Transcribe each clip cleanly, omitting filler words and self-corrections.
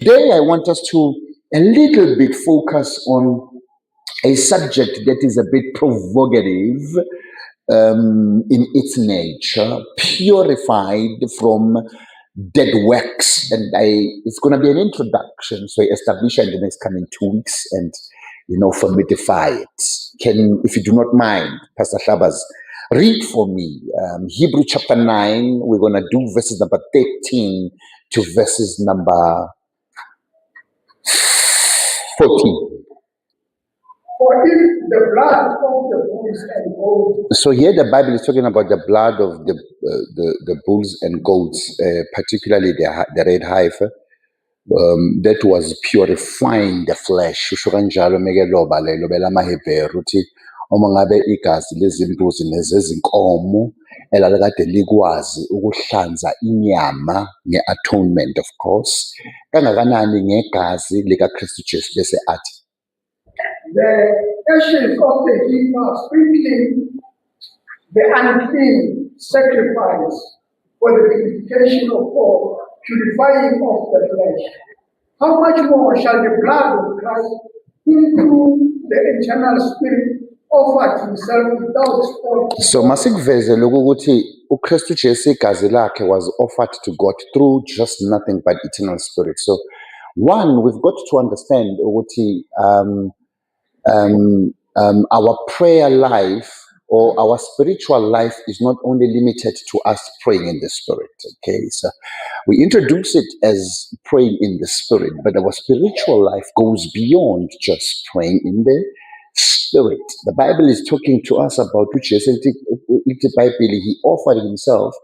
Today, I want us to a little bit focus on a subject that is a bit provocative in its nature, purified from dead works. And it's going to be an introduction, so I establish it in the next coming 2 weeks and, formidify it. If you do not mind, Pastor Shabazz, read for me Hebrew chapter 9. We're going to do verses number 13 to verses number 14. For if the blood of the bulls and goats. So here the Bible is talking about the blood of the bulls and goats, particularly the red heifer, that was purifying the flesh. Usho kanjalo meke loba lelo belamaHebheru uthi uma ngabe igazi lezimbuzi nezezinkomo elalekade likwazi ukuhlanza inyama nge-atonement, of course, kangakanani ngegazi likaKristu Jesu bese athi the ashes of the heifer sprinkling the unclean sacrifice for the purification of all, purifying of the flesh. How much more shall the blood of Christ, through the eternal Spirit, offer himself without spot? So masikuveze ukuthi uKristu Jesu igazi lakhe was offered to God through just nothing but eternal spirit. So one, we've got to understand ukuthi our prayer life or our spiritual life is not only limited to us praying in the spirit. Okay, so we introduce it as praying in the spirit, but our spiritual life goes beyond just praying in the spirit. The Bible is talking to us about which is the Bible. He offered himself.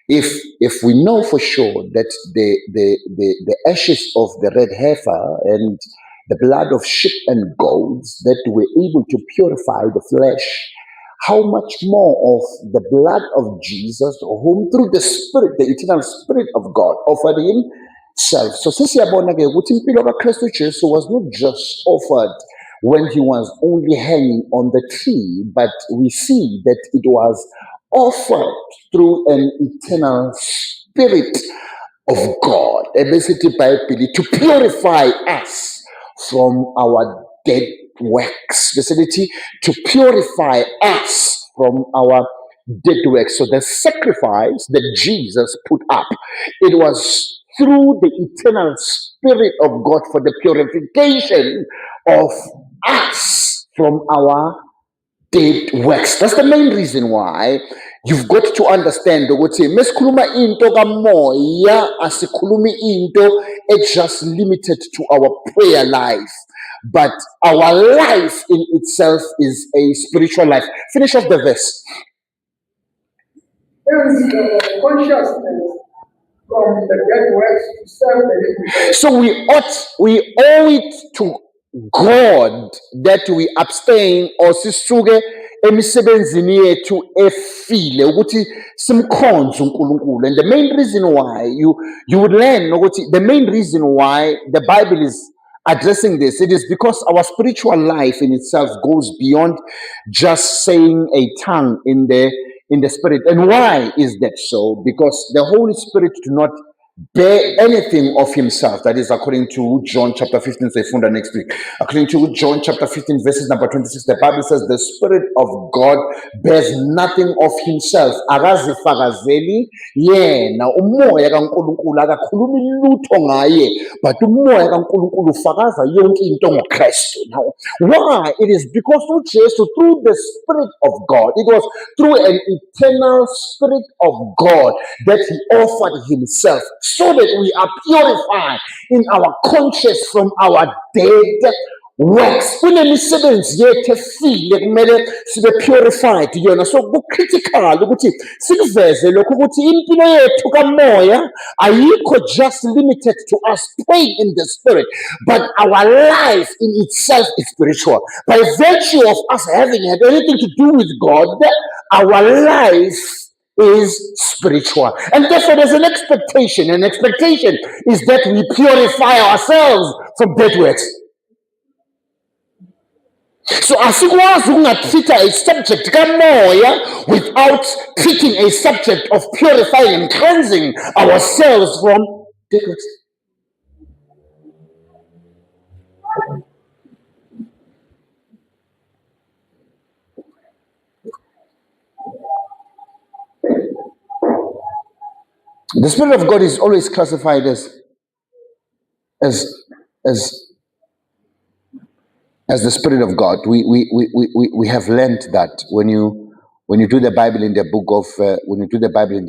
If we know for sure that the ashes of the red heifer and the blood of sheep and goats that were able to purify the flesh, how much more of the blood of Jesus, whom through the Spirit, the eternal Spirit of God, offered himself. So since impilo kaKristu Jesu was not just offered when he was only hanging on the tree, but we see that it was offered through an eternal Spirit of God, to purify us from our dead works, facility to purify us from our dead works. So the sacrifice that Jesus put up, it was through the eternal Spirit of God for the purification of us from our dead works. That's the main reason why you've got to understand ukuthi mesikhuluma into kamoya asikhulumi into just limited to our prayer life, but our life in itself is a spiritual life. Finish off the verse. Hence, the consciousness from the dead works to serve the living. So we owe it to God that we abstain or sisuke emisebenzini yethu efile ukuthi simkhonze uNkulunkulu. And the main reason why you would learn ukuthi the main reason why the Bible is addressing this, it is because our spiritual life in itself goes beyond just saying a tongue in the spirit. And why is that so? Because the Holy Spirit do not bear anything of himself. That is according to John chapter 15, say funda next week. According to John chapter 15, verses number 26, the Bible says the Spirit of God bears nothing of himself. Akazifakazeli yena umoya kaNkulunkulu akakhulumi lutho ngaye, but umoya kaNkulunkulu ufakaza yonke into ngoKristu. Now, why? It is because through Jesus, through the Spirit of God, it was through an eternal Spirit of God that he offered himself, so that we are purified in our conscience from our dead works. Kunemisebenzi yethu efile kumele sibe purified yona. So ku-critical ukuthi sikuveze lokhu ukuthi impilo yethu kamoya ayikho just limited to us praying in the spirit, but our life in itself is spiritual. By virtue of us having had anything to do with God, our life is spiritual. And therefore there's an expectation. An expectation is that we purify ourselves from dead works. So asikwazi ukungatreata a subject kamoya without treating a subject of purifying and cleansing ourselves from dead works. The Spirit of God is always classified as as as the Spirit of God. We have learned that when you do the Bible in the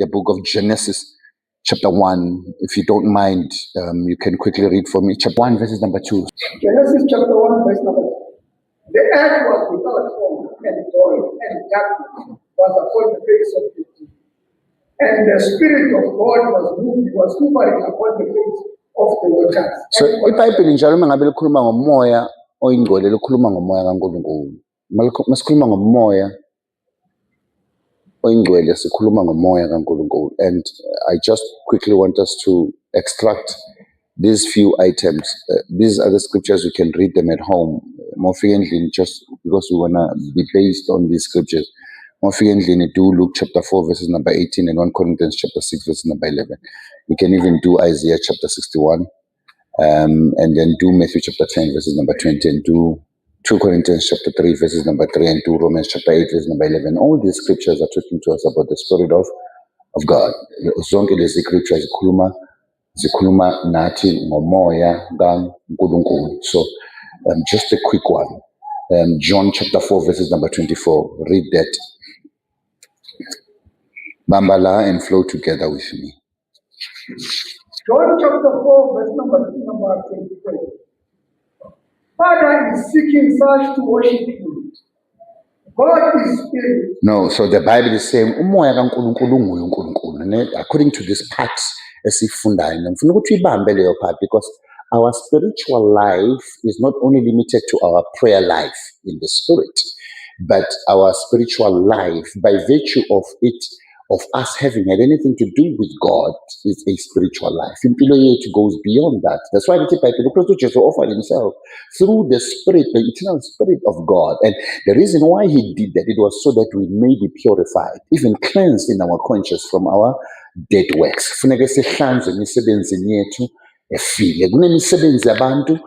book of Genesis, chapter 1, if you don't mind, you can quickly read for me. Chapter 1, verses number 2. Genesis chapter 1, verse number 2. The earth was without form and void, and darkness was upon the face of the deep. And the Spirit of God was hovering upon the face of the waters. So iBhayibheli njalo uma ngabe likhuluma ngomoya oyingcwele likhuluma ngomoya kaNkulunkulu. Masikhuluma ngomoya oyingcwele sikhuluma ngomoya kaNkulunkulu. And I just quickly want us to extract these few items. These are the scriptures, you can read them at home. More frequently, just because we want to be based on these scriptures. More frequently, do Luke chapter 4, verses number 18, and 1 Corinthians chapter 6, verses number 11. We can even do Isaiah chapter 61, and then do Matthew chapter 10, verses number 20, and do 2 Corinthians chapter 3, verses number 3, and do Romans chapter 8, verses number 11. All these scriptures are talking to us about the Spirit of God. Zonke lezi scriptures zikhuluma nathi ngomoya kaNkulunkulu. So just a quick one. John chapter 4, verses number 24. Read that. Bambala and flow together with me. John chapter 4, verse number 24. Father is seeking such to worship him. God is spirit. No, so the Bible is saying umoya kaNkulunkulu nguye uNkulunkulu. According to this part esifundayo, ngifuna ukuthi uyibambe leyo part, because our spiritual life is not only limited to our prayer life in the spirit, but our spiritual life, by virtue of us having had anything to do with God, is a spiritual life. Impilo yethu goes beyond that. That's why the Bible, because Jesus offered himself through the Spirit, the eternal Spirit of God. And the reason why he did that, it was so that we may be purified, even cleansed in our conscience from our dead works. Funeke sihlanzwe emisebenzini yethu efile. Kunemisebenzi yabantu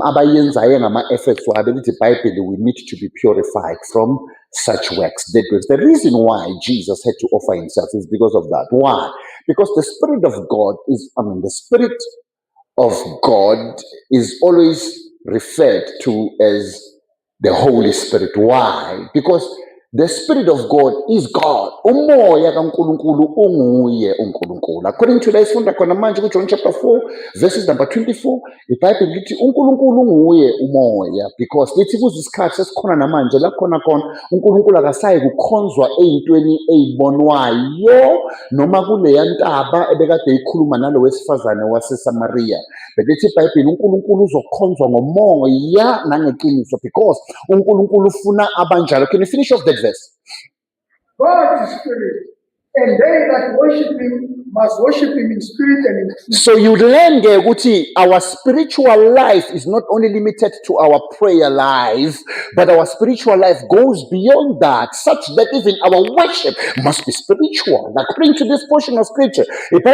abayenzayo ngama-efforts wabo, lithi iBhayibheli, we need to be purified from such works, dead works. The reason why Jesus had to offer himself is because of that. Why? Because the Spirit of God the Spirit of God is always referred to as the Holy Spirit. Why? Because the Spirit of God is God. Umoya kaNkulunkulu unguye uNkulunkulu. According to la isifunda khona manje ku John chapter 4, verses number 24, iBhayibheli lithi uNkulunkulu nguye umoya, because lithi kuzo isikhathi sesikhona namanje la khona uNkulunkulu akasayi kukhonzwa eyintweni eyibonwayo noma kuleya ntaba ebekade ikhuluma nalo wesifazane waseSamaria. Lithi iBhayibheli uNkulunkulu uzokhonzwa ngomoya nangeqiniso, because uNkulunkulu ufuna abanjalo. Can you finish off that verse? God is spirit, and they that worship him must worship him in spirit and in truth. So you learn there, Guti, our spiritual life is not only limited to our prayer life, but our spiritual life goes beyond that, such that even our worship must be spiritual. According to this portion of scripture, and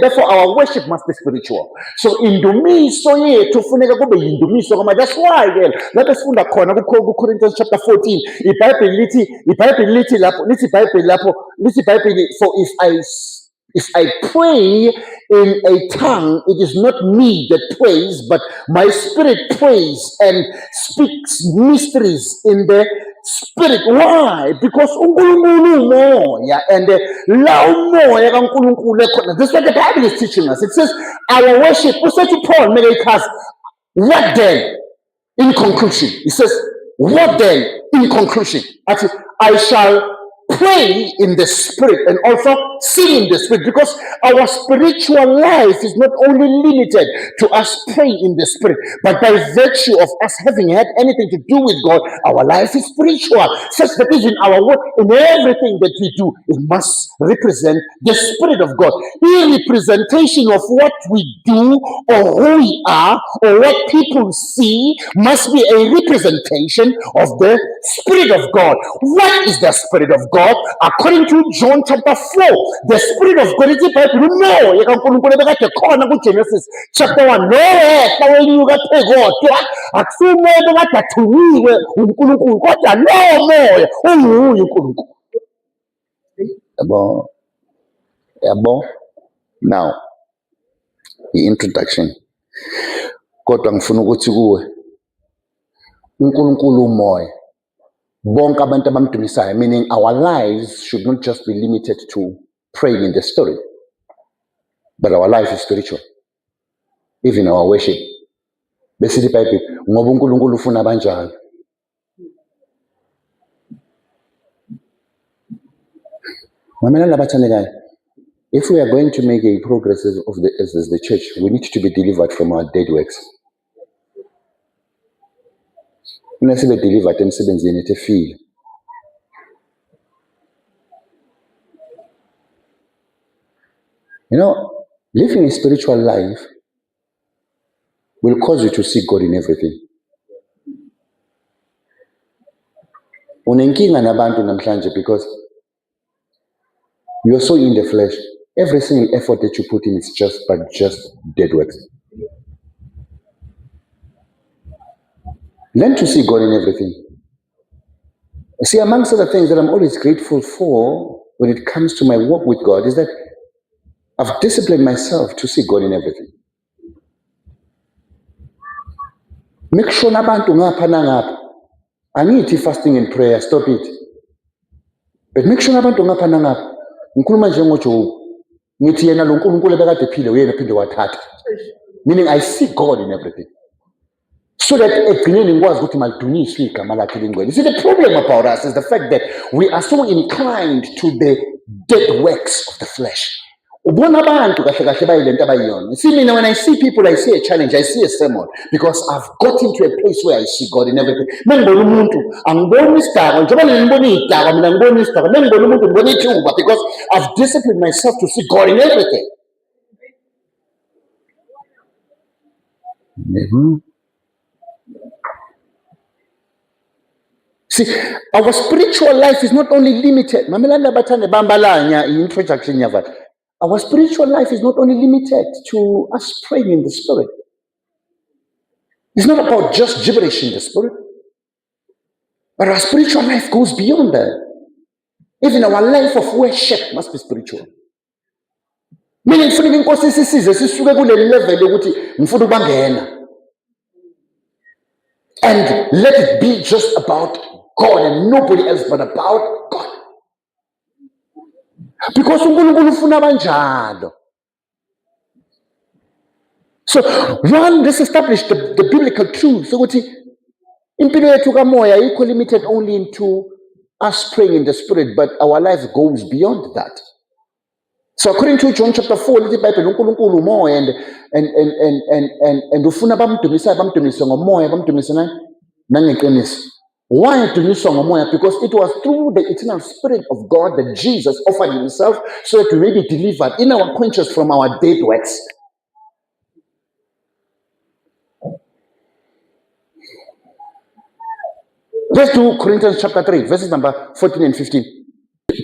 therefore our worship must be spiritual. So indumiso yethu funeka kube indumiso kama. That's why again, let us funda khona ku Corinthians chapter 14. iBhayibheli lithi for if I pray in a tongue, it is not me that prays, but my spirit prays and speaks mysteries in the spirit. Why? Because uNkulunkulu umoya, and la umoya kaNkulunkulu ekhona. This is what the Bible is teaching us. It says our worship. Usethi Paul make it has. What then? In conclusion, he says, what then? In conclusion, I shall pray in the spirit and also sing in the spirit, because our spiritual life is not only limited to us praying in the spirit, but by virtue of us having had anything to do with God, our life is spiritual, such that even our work, in everything that we do, it must represent the Spirit of God. In representation of what we do or who we are or what people see must be a representation of the Spirit of God. What is the Spirit of God? According to John chapter 4, the Spirit of God is the Bible. No, you can go to Genesis chapter 1. No, Yabo? Now, i-introduction. Kodwa ngifuna ukuthi kuwe, uNkulunkulu umoya. Bonke abantu abamdumisayo, meaning our lives should not just be limited to praying in the spirit, but our life is spiritual. Even our worship. Besithi iBhayibheli, ngoba uNkulunkulu ufuna abanjalo. Mamela labathandekayo, if we are going to make a progress as the church, we need to be delivered from our dead works. Unless we delivered emsebenzini etefile. You know, living a spiritual life will cause you to see God in everything. Unenkinga nabantu namhlanje because you are so in the flesh. Every single effort that you put in is just dead works. Learn to see God in everything. See, amongst other things that I'm always grateful for when it comes to my walk with God is that I've disciplined myself to see God in everything. Make sure nabantu ngapha nangapha. Angithi fasting and prayer, stop it. But make sure nabantu ngapha nangapha. Ngikhuluma nje ngoJob. Ngithi yena lo nkulunkulu ebekade ephile uyena phinde wathatha. Meaning I see God in everything. So that ekugcineni ngikwazi ukuthi malidunyiswe igama lakhe lingcwele. You see, the problem about us is the fact that we are so inclined to the dead works of the flesh. Ubona abantu kahle kahle bayilento abayiyona. See, mina, when I see people, I see a challenge, I see a sermon, because I've got into a place where I see God in everything. Mengibona umuntu angiboni isidakwa njengoba ngibona idakwa mina ngibona isidakwa mengibona umuntu ngibona ithuba, because I've disciplined myself to see God in everything. See, our spiritual life is not only limited. Mamelanda bathande bambalanya introduction yava. Our spiritual life is not only limited to us praying in the spirit. It's not about just gibberish in the spirit. But our spiritual life goes beyond that. Even our life of worship must be spiritual. Meaning, for the inkosi sisize sisuke kule level yokuthi ngifuna ukubangena. And let it be just about God and nobody else but about God. Because uNkulunkulu ufuna banjalo. So one, let's establish the biblical truth ukuthi impilo yethu kamoya ayikho limited only into us praying in the spirit, but our life goes beyond that. So according to John chapter 4, lithi iBhayibheli uNkulunkulu umoya and ufuna bamdumise ngomoya bamdumise nangeqiniso. Why dunyiswa ngomoya? Because it was through the eternal spirit of God that Jesus offered himself so that we may be delivered in our conscience from our dead works. Let's do Corinthians chapter 3, verses number 14 and 15.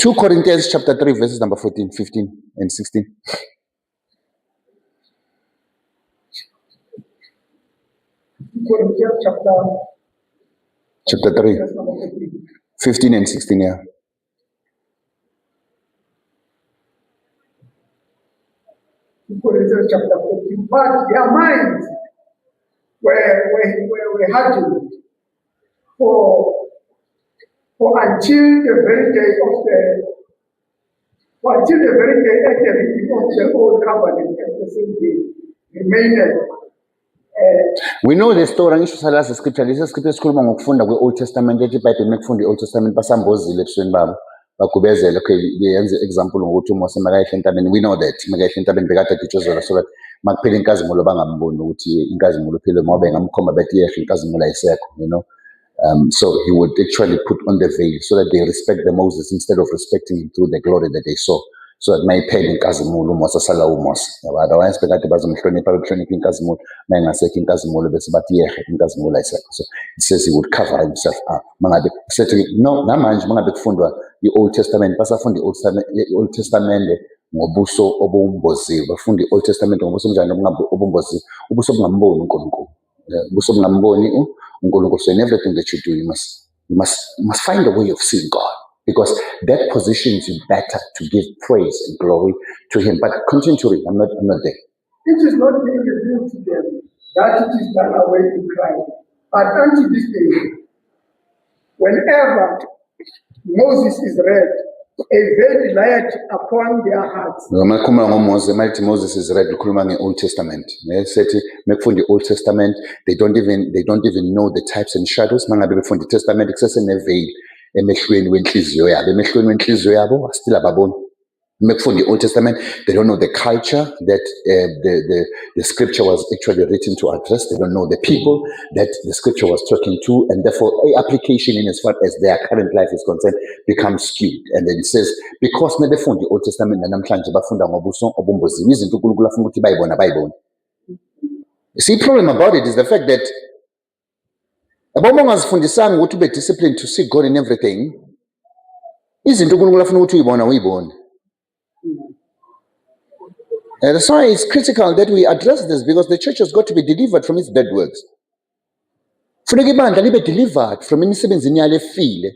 2 Corinthians chapter 3, verses number 14, 15, and 16. Corinthians Chapter 3, 15 and 16, yeah. Corinthians chapter 14. But their minds were hardened for until the very day at the reading of the old covenant and the same day remained. We know the story. Angisho salazi scripture. Lesi scripture sikhuluma ngokufunda kwe-Old Testament. Ethi iBhayibheli mekufunda i-Old Testament basambozile ebusweni babo. Bagubezela. Okay, yenze example ngokuthi uMose makayehla entabeni. We know that makayehla entabeni bekade edutshuzela so that makuphela inkazimulo bangamboni ukuthi inkazimulo phela ngoba bengamkhomba bethi yehla inkazimulo ayisekho, you know. So he would actually put on the veil so that they respect the Moses instead of respecting him through the glory that they saw. So that mayiphela inkazimulo uMose asala uMose. Otherwise bekade bazomhlonipha behlonipha inkazimulo mayengasekho inkazimulo bese bathi yehla inkazimulo ayisekho. So it says he would cover himself up. Mangabe certainly no namanje mangabe kufundwa i-Old Testament basafunda i-Old Testament ngobuso obumboziwe. Bafunda i-Old Testament ngobuso njani obumboziwe. Ubuso bungamboni uNkulunkulu. Ubuso bungamboni uNkulunkulu. So in everything that you do, you must find a way of seeing God. because that positions you better to give praise and glory to him. But continue to read. I'm not there. It is not being revealed to them that it is done away in Christ. But unto this day, whenever Moses is read, a veil lieth upon their hearts. Noma kukhuluma ngoMoses, Moses is read ukhuluma nge-Old Testament. Sethi mekufunda i-Old Testament, they don't even know the types and shadows. Mangabe befunda iTestament kusesene-veil emehlweni wenhliziyo yabo. Emehlweni wenhliziyo yabo still ababoni. Mekufunda i-Old Testament, they don't know the culture that the scripture was actually written to address. They don't know the people that the scripture was talking to, and therefore a application in as far as their current life is concerned becomes skewed. And then it says, because nebefunda i-Old Testament namhlanje bafunda ngobuso obumbozini izinto uNkulunkulu afuna ukuthi bayibona. See, the problem about it is the fact that aboma ungazifundisanga ukuthi ube disciplined to seek God in everything, izinto uNkulunkulu afuna ukuthi uyibone. And that's why it's critical that we address this, because the church has got to be delivered from its dead works. Funeka ibandla libe delivered from imisebenzini yale efile.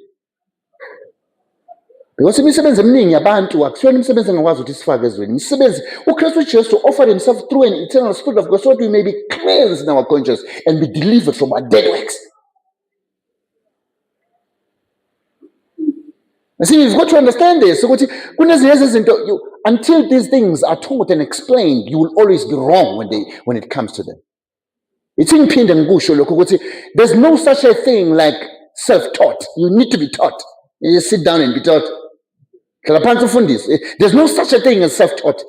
Because imisebenzi eminingi yabantu akusiyona imisebenzi engakwazi ukuthi sifake ezweni. Imisebenzi uKristu Jesu offered himself through an eternal spirit of God so that we may be cleansed in our conscience and be delivered from our dead works. You see, you've got to understand this. Until these things are taught and explained, you will always be wrong when it comes to them. It's in Pind and Gusho. There's no such a thing like self-taught. You need to be taught. You just sit down and be taught. There's no such a thing as self-taught.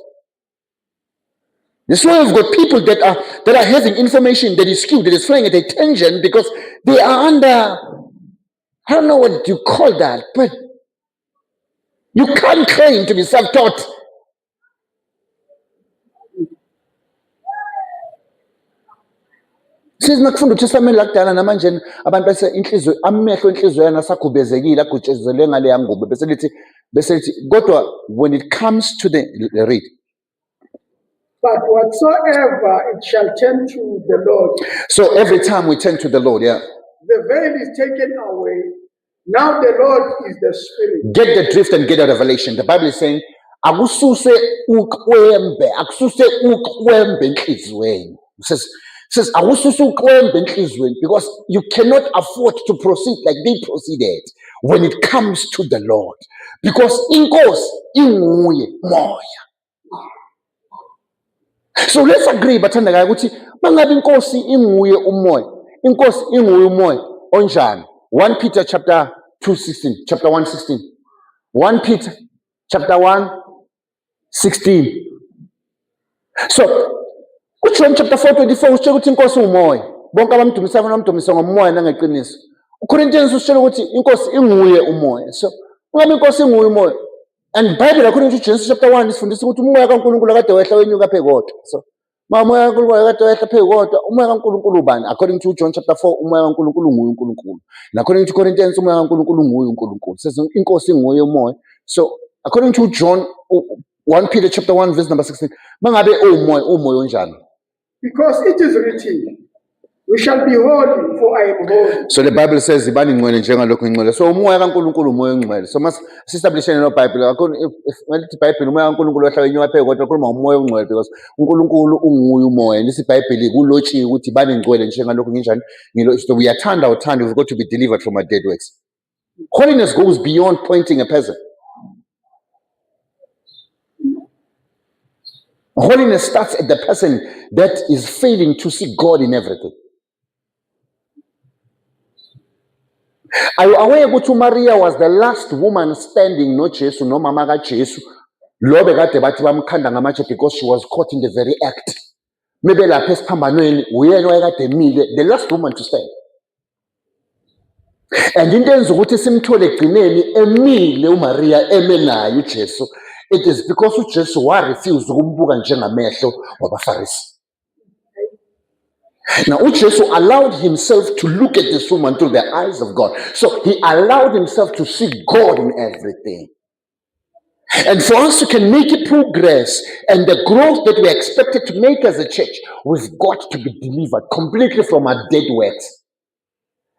That's why we've got people that are having information that is skewed, that is flying at a tangent, because they are under, I don't know what you call that, but you can't claim to be self-taught. Siz nakufunda uTestament lakudala namanje abantu bese inhliziyo amehlo inhliziyo yana sakhubezekile agutshezele ngale yangubo bese lithi kodwa when it comes to the read. But whatsoever it shall turn to the Lord. So every time we turn to the Lord, yeah, the veil is taken away. Now the Lord is the Spirit. Get the drift and get the revelation. The Bible is saying, akususe ukwembe enhlizweni. It says akususe ukwembe enhlizweni, because you cannot afford to proceed like they proceeded when it comes to the Lord. Because inkosi inguye moya. So let's agree, bathandakayo ukuthi mangabe inkosi inguye umoya. Inkosi inguye umoya onjani? 1 Peter chapter 2:16, chapter 1:16. 1 Peter chapter 1:16. So, John chapter 4:24 usitshela ukuthi inkosi umoya. Bonke abamdumisayo bamdumisa ngomoya nangeqiniso. uCorinthians usitshela ukuthi inkosi inguye umoya. So, ngabe inkosi inguye umoya. And Bible according to Genesis chapter 1 isifundisa ukuthi umoya kaNkulunkulu akade wehla wenyuka phe kodwa. So, umoya kaNkulunkulu akade wehla phe kodwa. Umoya kaNkulunkulu ubani? According to John chapter 4, umoya kaNkulunkulu nguye uNkulunkulu. And according to Corinthians, umoya kaNkulunkulu nguye uNkulunkulu. Says inkosi nguye umoya. So, according to John 1 Peter chapter 1 verse number 16, mangabe umoya onjani? Because it is written, we shall be holy, for I am holy. So the Bible says, ibani ngcwele njengalokhu ngcwele. So umoya kaNkulunkulu umoya ongcwele. So must establish in the Bible. If when the Bible umoya kaNkulunkulu wehla wenyuka phe kodwa kukhuluma umoya ongcwele, because uNkulunkulu unguye umoya. Lesi Bible kulotshiwe ukuthi ibani ngcwele njengalokhu nginjani. So we uthanda, we've got to be delivered from our dead works. Holiness goes beyond pointing a person. Holiness starts at the person that is failing to see God in everything. Are you aware that Maria was the last woman standing no Jesu, no mama ka Jesu? Lobe kade bathi bamkhanda ngamatshe because she was caught in the very act. Maybe lapha esiphambanweni uyena wayekade emile, the last woman to stand. And into enza ukuthi simthole egcineni emile uMaria eme naye uJesu. It is because uJesu warefuse ukumbuka njengamehlo wabaFarisi. Now, uJesu allowed himself to look at this woman through the eyes of God. So he allowed himself to see God in everything. And for us to can make it progress and the growth that we're expected to make as a church, we've got to be delivered completely from our dead works.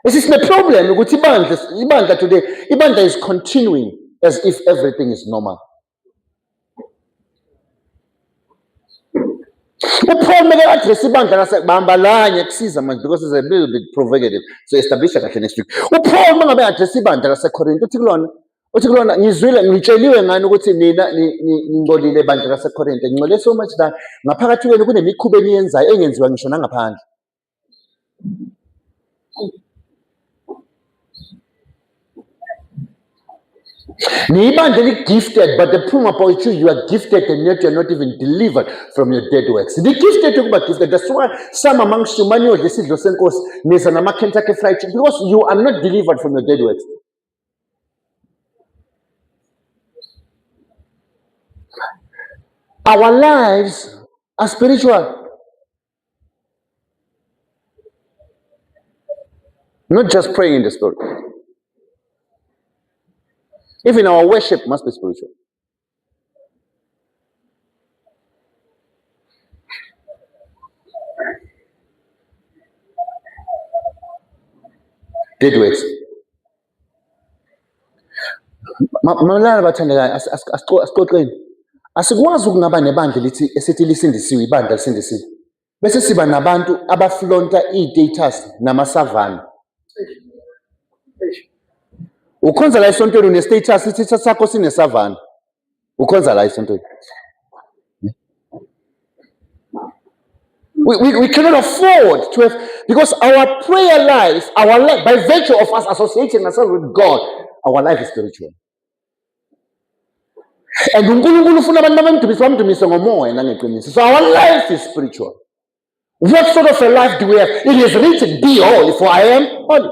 Problem ukuthi ibandla today, ibandla is continuing as if everything is normal. UPaul meke address ibandla lasebamba lanye kusiza manje because it's a little bit provocative. So establish kahle next week. UPaul mangabe address ibandla laseKorinte uthi kulona ngizwile ngitsheliwe ngani ukuthi nina ngingcolile ibandla laseKorinte. Ngicole so much that ngaphakathi kwenu kunemikhuba eniyenzayo engenziwa ngisho nangaphandle. Gifted, but the problem about you are gifted and yet you're not even delivered from your dead works. The gifted about gifted. That's why some amongst you many of the Senkos Kentucky Fried Chicken, because you are not delivered from your dead works. Our lives are spiritual, not just praying in the spirit. Even our worship must be spiritual. Dead works. Malala bathandekayo asixoxeni. Asikwazi ukungaba nebandla lithi esithi lisindisiwe ibandla lisindisiwe. Bese siba nabantu abaflonta i-status namasavana. Ukhonza la esontweni une-status, i-status sakho sinesavana. Ukhonza la esontweni. We cannot afford to have, because our prayer life, by virtue of us associating ourselves with God, our life is spiritual. And uNkulunkulu ufuna abantu bamdumise ngomoya nangeqiniso. So our life is spiritual. What sort of a life do we have? It is written, be holy, for I am holy.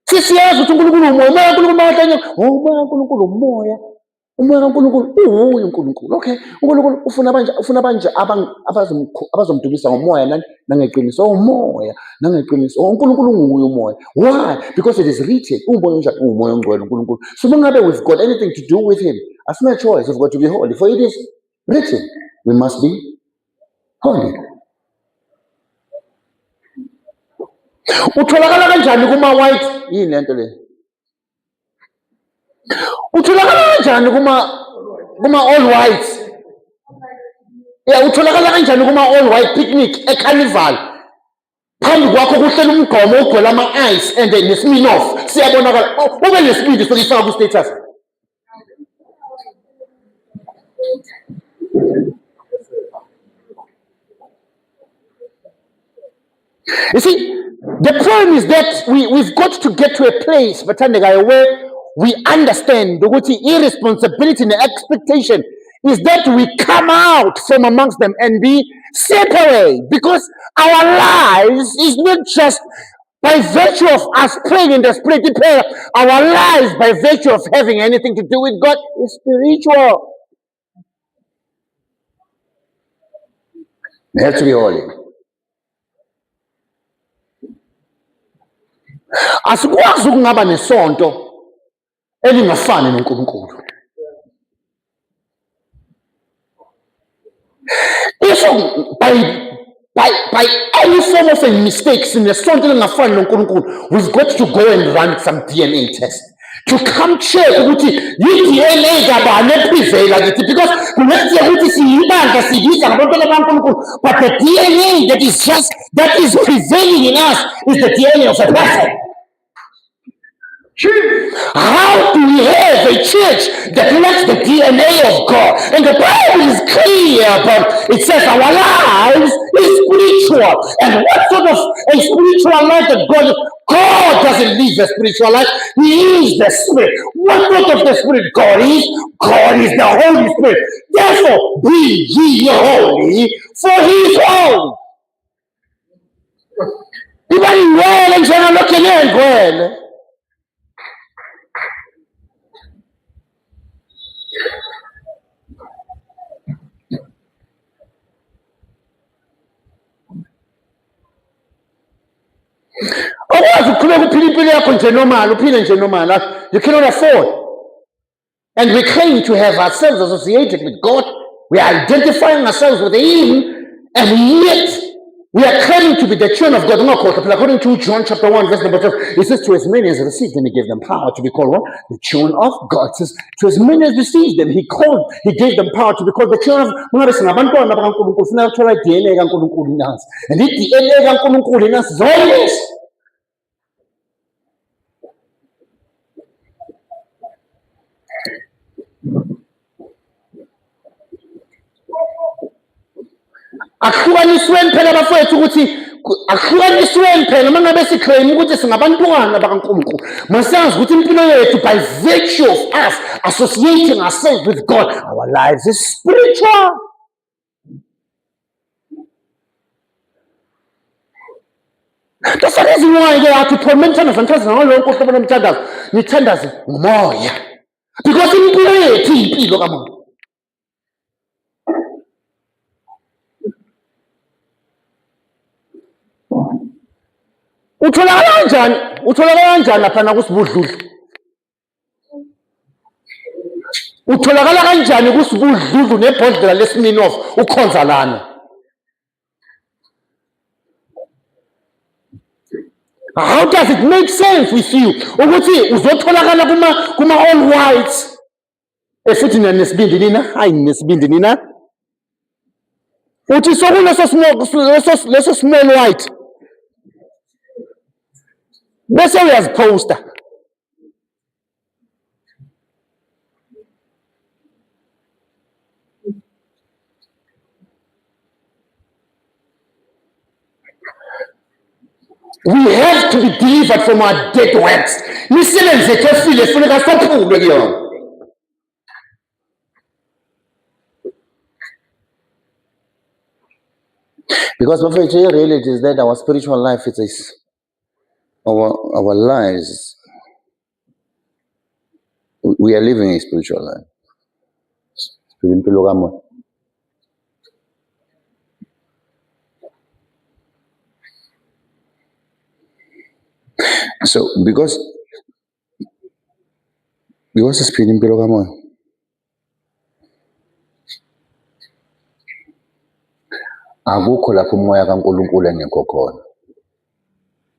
Sisiyazi ukuthi uNkulunkulu umoya, umoya kaNkulunkulu makanye, umoya kaNkulunkulu umoya. Umoya kaNkulunkulu uwuye uNkulunkulu. Okay, uNkulunkulu ufuna banje abazomdumisa ngomoya nangeqiniso. Umoya nangeqiniso. uNkulunkulu unguye umoya. Why? Because it is written, umoya njani umoya ongcwele uNkulunkulu. So mangabe we've got anything to do with him, as no choice, we've got to be holy. For it is written, we must be holy. Utholakala kanjani kuma-white? Yini lento le? Utholakala kanjani kuma-all white? Yeah, utholakala kanjani kuma-all white picnic eCarnival? Phambi kwakho kuhlela umgomo ugcwele ama-ice and nesminoff siyabonakala. Ube nesibindi sokuyifaka ku-status. You see, the problem is that we've got to get to a place, where we understand the irresponsibility and the expectation is that we come out from amongst them and be separate, because our lives is not just by virtue of us praying in the spirit prayer. Our lives, by virtue of having anything to do with God, is spiritual. They have to be holy. Asikwazi ukungaba nesonto elingafani noNkulunkulu. If by any form of a mistakes in the sonto elingafani noNkulunkulu, we've got to go and run some DNA test to come check ukuthi yi-DNA kabani eprevaila kithi, because kungenzeka ukuthi siyibandla sibiza ngabantwana bakaNkulunkulu, but the DNA that is prevailing in us is the DNA of a person. How do we have a church that lacks the DNA of God? And the Bible is clear, but it says our lives is spiritual. And what sort of a spiritual life that God doesn't live a spiritual life. He is the Spirit. What sort of the Spirit God is? God is the Holy Spirit. Therefore, be ye holy, for he is holy. Ibali ngcwele njena lokhu ngcwele. You cannot afford. And we claim to have ourselves associated with God. We are identifying ourselves with Him, and yet We are claiming to be the children of God. According to John chapter 1, verse number 12, it says, to as many as received them, he gave them power to be called what? The children of God. It says, to as many as received them, he gave them power to be called the children of God. And the DNA kaNkulunkulu inasi zonke. Akuhlukanisweni phela bafowethu ukuthi akuhlukanisweni phela mangabe siclaim ukuthi singabantwana bakaNkulunkulu masazi ukuthi impilo yethu by virtue of us associating ourselves with God, our lives is spiritual. That's the reason why ke athi tormentana fantastic ngalonke uhlobo lomthandazo nithandaze ngomoya, because impilo yethu impilo kaMama. Utholakala kanjani lapha kusibudludlu? Utholakala kanjani kusibudludlu nebhodlela leSmirnoff ukhonza lana? How does it make sense with you ukuthi uzotholakala kuma all whites efuthi nesibindi nina? Hayi nesibindi nina. Uthi sokuleso small white bese uyaziposta. We have to be delivered from our dead works. Imisebenzi yethu efile ifuneka sophulwe kuyona. Because the reality is that our spiritual life is our lives. We are living a spiritual life. So because siphila impilo kamoya, akukho lapho umoya kaNkulunkulu engekho khona.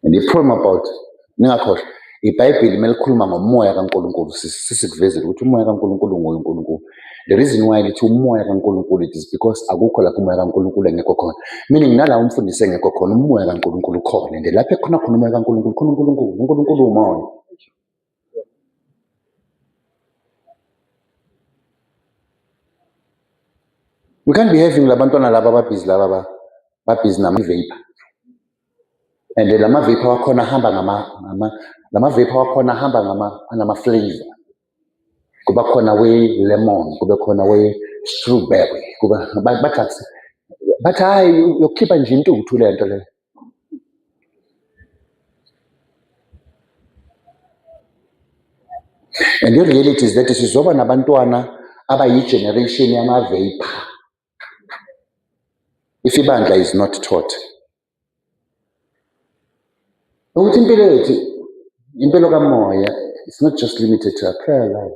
And the problem about ningakhohlwa iBhayibheli melikhuluma ngomoya kaNkulunkulu sisikuvezela ukuthi umoya kaNkulunkulu nguNkulunkulu. The reason why lithi umoya kaNkulunkulu it is because akukho lapho umoya kaNkulunkulu engekho khona. Meaning nala umfundisi engekho khona umoya kaNkulunkulu khona, and lapho khona umoya kaNkulunkulu khona uNkulunkulu umoya. We can't be having labantwana laba babhizi nama-vapor. And lama-vapor wakhona ahamba ngama-flavor. Kuba khona we-lemon, kuba khona we-strawberry, bathi hayi yokukhipha nje intuthu lento le. And the reality is that sizoba nabantwana abayi-generation yama-vapor if ibandla is not taught. Ukuthi impilo kamoya, it's not just limited to a prayer life.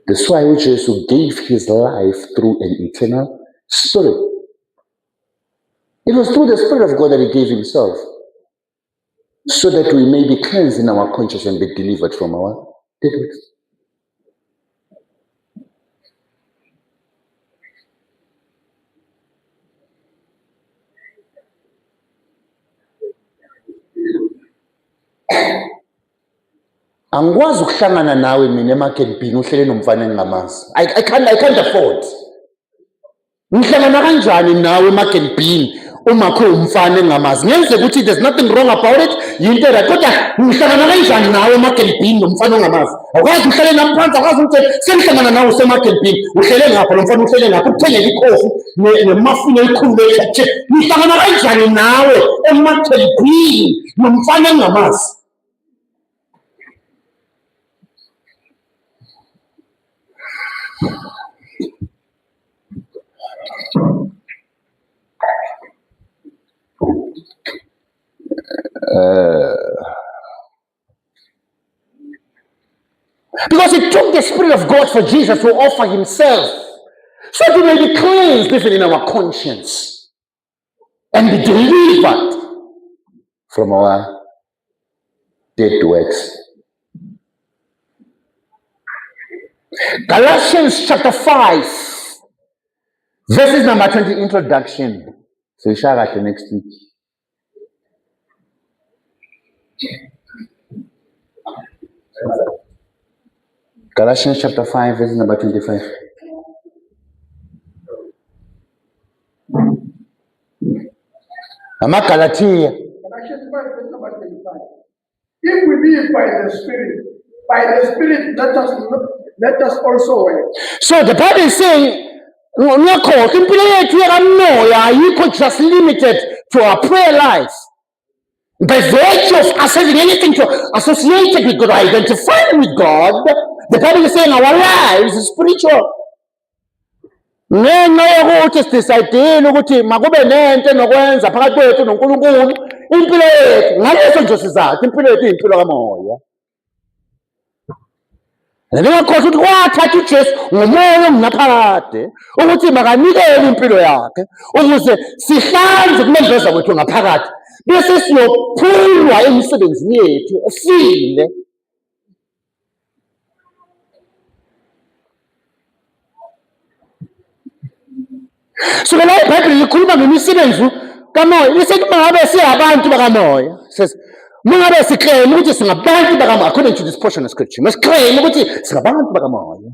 That's why Jesus gave his life through an eternal spirit. It was through the Spirit of God that he gave himself, so that we may be cleansed in our conscience and be delivered from our dead works. Angikwazi ukuhlangana nawe mina eMarket uhlele nomfana engingamazi. I can't afford. Ngihlangana kanjani nawe eMarket uma kho umfana engingamazi? Ngenzeka ukuthi there's nothing wrong about it, yinto right, kodwa ngihlangana kanjani nawe eMarket nomfana engingamazi? Awukwazi uhlele nami phansi, awukwazi ukuthi sengihlangana nawe eMarket uhlele ngapha lo mfana uhlele ngapha uthengele ikhofi nemafini elikhulu leche. Ngihlangana kanjani nawe eMarket nomfana engingamazi? Because it took the Spirit of God for Jesus to offer himself so that we may be cleansed even in our conscience and be delivered from our dead works. Galatians chapter 5, verses number 20, introduction. So we shall the next week. Galatians chapter 5, verses number 25. Galatia. Galatians 5, verse number 25. If we live by the Spirit, let us also work. So the Bible is saying, you could just limited to our prayer life. By virtue of us having anything to associate with God, identify with God, the Bible is saying our lives is spiritual. Ngenxa yokuthi sidecidile ukuthi makube nento enokwenza phakathi kwethu noNkulunkulu, impilo yethu ngaleso nje sizathu impilo yethu impilo kamoya. Ngakho ukuthi wathatha uJesu ngomoya ongaphakade ukuthi makanikele impilo yakhe ukuze sihlanze kumembeza kwethu ngaphakathi bese siyophulwa emsebenzini yethu esile. So la iBhayibheli likhuluma ngemisebenzi kamoya lisethi mangabe siyabantu bakamoya says mangabe siclaim ukuthi singabantu bakamoya according to this portion of scripture must claim ukuthi singabantu bakamoya.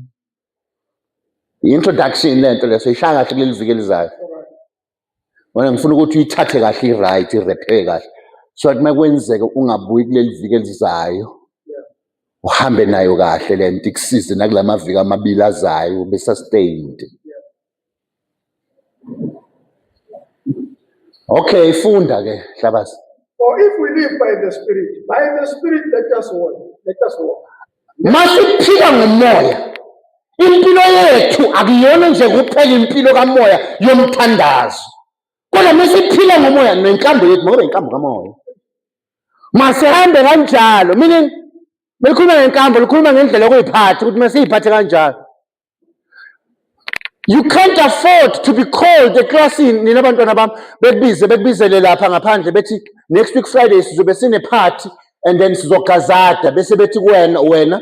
Introduction lento leso ishaya kahle kuleli viki elizayo. Mina ngifuna ukuthi uyithathe kahle i-right irephe kahle so that makwenzeke ungabuyi kuleli viki elizayo uhambe nayo kahle lento ikusize nakulamaviki amabili azayo ube sustained. Okay, funda ke Hlabasi. For if we live by the Spirit let us walk. Masiphila ngomoya. Impilo yethu akuyona nje kuphela impilo kamoya yomthandazo. Kodwa masiphila ngomoya nenkambo yethu ngoba inkambo kamoya. Masihambe kanjalo. Meaning belikhuluma ngenkambo likhuluma ngendlela okuyiphatha ukuthi masiyiphathe kanjalo. You can't afford to be called eclassini nina abantwana bami bekubizele lapha ngaphandle bethi next week Friday sizobe sine party and then sizogazada bese bethi wena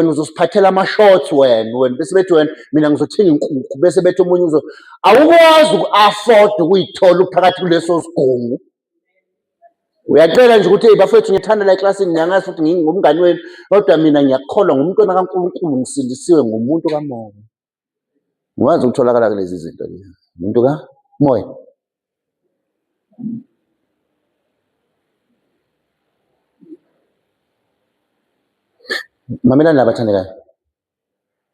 uzosiphathela ama shorts wena bese bethi wena mina ngizothenga inkukhu bese bethi omunye awukwazi uku-afford ukuyithola phakathi kuleso sigungu. Uyacela nje ukuthi bafethu ngithanda la eclassini ngiyangazi futhi ngingumngani wenu kodwa mina ngiyakholwa ngumntwana kaNkulunkulu ngisindisiwe ngumuntu kamoya. Ngwazi ukutholakala kulezi zinto lezi umuntu kamoya. Mamela nabathandekayo,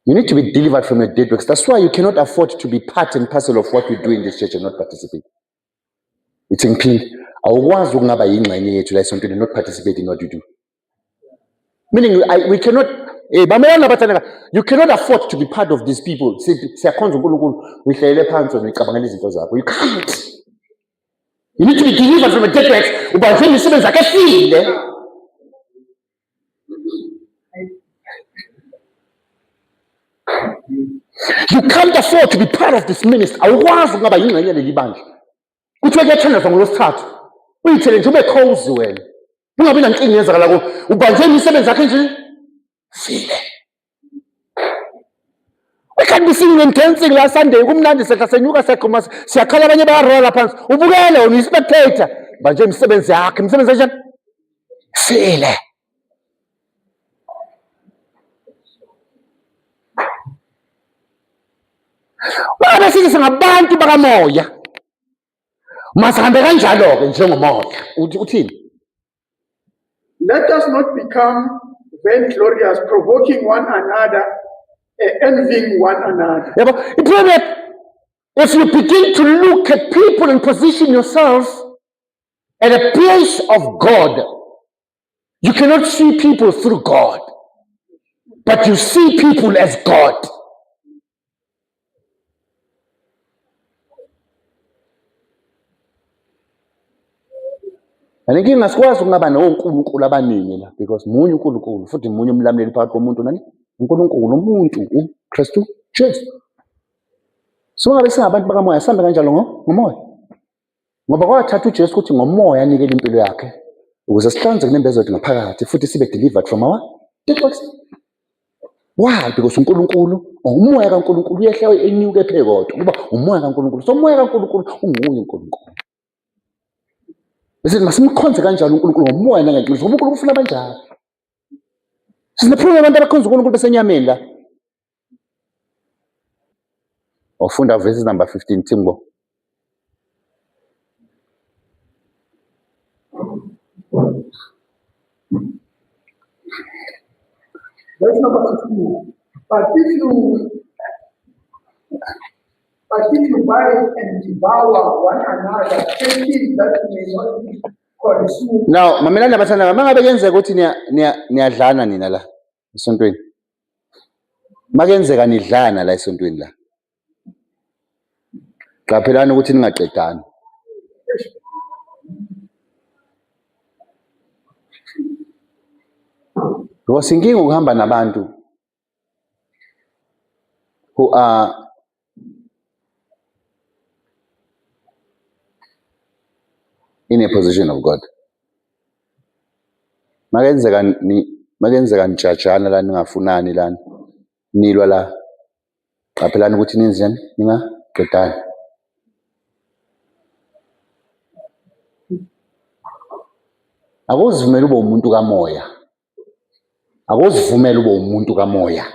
you need to be delivered from your dead works. That's why you cannot afford to be part and parcel of what we do in this church and not participate. It's included. Awukwazi ukungaba yingxenye yethu la esontweni not participate in what you do. Meaning we cannot you cannot afford to be part of these people. You can't. You need to be delivered from a dead works. You can't afford to be part of this ministry. Awukwazi ukungaba yingxenye leli bandla. Kuthiwa kuyathandazwa ngolosithathu. Uyithele nje ube cozy wena. Ungabi nankinga yenzakala kuwe. Ubanjwe imisebenzi yakhe nje. File. We can't be singing and dancing last Sunday. Kumnandi setha senyuka sekhoma siyakhala abanye bayarola phansi. Ubukele wena uyispectator. Banjwe imisebenzi yakhe. Imisebenzi enjani? File. Baba sithi singabantu bakamoya. Masihambe kanjalo ke njengomoya. Uthini? Let us not become vainglorious, provoking one another, envying one another. Yeah, but the problem, if you begin to look at people and position yourself at a place of God, you cannot see people through God, but you see people as God. Anenkinga asikwazi ukungaba nonkulunkulu abaningi la because munye uNkulunkulu futhi munye umlamleli phakathi komuntu nani uNkulunkulu umuntu uKristu Jesu. So ngabe singabantu bakamoya sihambe kanjalo ngomoya. Ngoba kwathatha uJesu ukuthi ngomoya anikele impilo yakhe ukuze sihlanze kunembezothi ngaphakathi futhi sibe delivered from our deadworks. Why? Because uNkulunkulu, umoya kaNkulunkulu uyehla enyuke phekodwa kuba umoya kaNkulunkulu. So umoya kaNkulunkulu unguye uNkulunkulu. Bese masimkhonze kanjalo uNkulunkulu ngomoya nangenhliziyo. Ngoba uNkulunkulu ufuna kanjalo. Sinephuma abantu abakhonza uNkulunkulu besenyameni la. Ofunda verses number 15 Timbo. Verse number 15. But if you bite and devour one another, thinking that you may not be consumed. Now, mamelani abathanda mangabe kuyenzeka ukuthi niyadlana nina la esontweni. Makenzeka nidlana la esontweni la. Qaphelani ukuthi ningaqedani. Because inkinga ukuhamba nabantu who are in a position of God. Makenzeka nitshajana la ningafunani lana nilwa la. Qaphelani ukuthi nenzeni ningaqedani. Akuzivumela ube umuntu kamoya. Akuzivumela ube umuntu kamoya.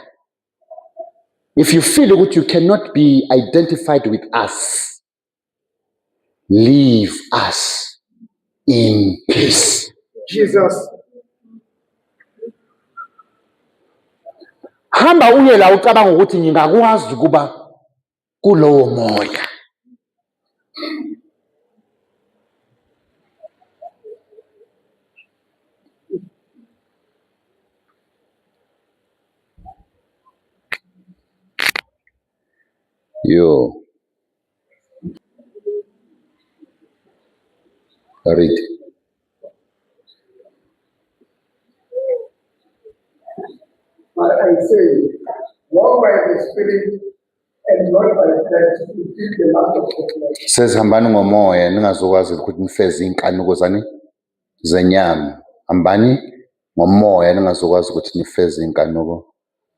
If you feel that you cannot be identified with us, leave us in peace. Jesus. Hamba uye la ucabanga ukuthi ngingakwazi ukuba kulowo moya. Yo. Read. But I say, walk by the Spirit and not by the flesh, to fulfill the lust of the flesh. Says hambani ngomoya ningazokwazi ukuthi nifeze inkanuko zani zenyama. Hambani ngomoya ningazokwazi ukuthi nifeze inkanuko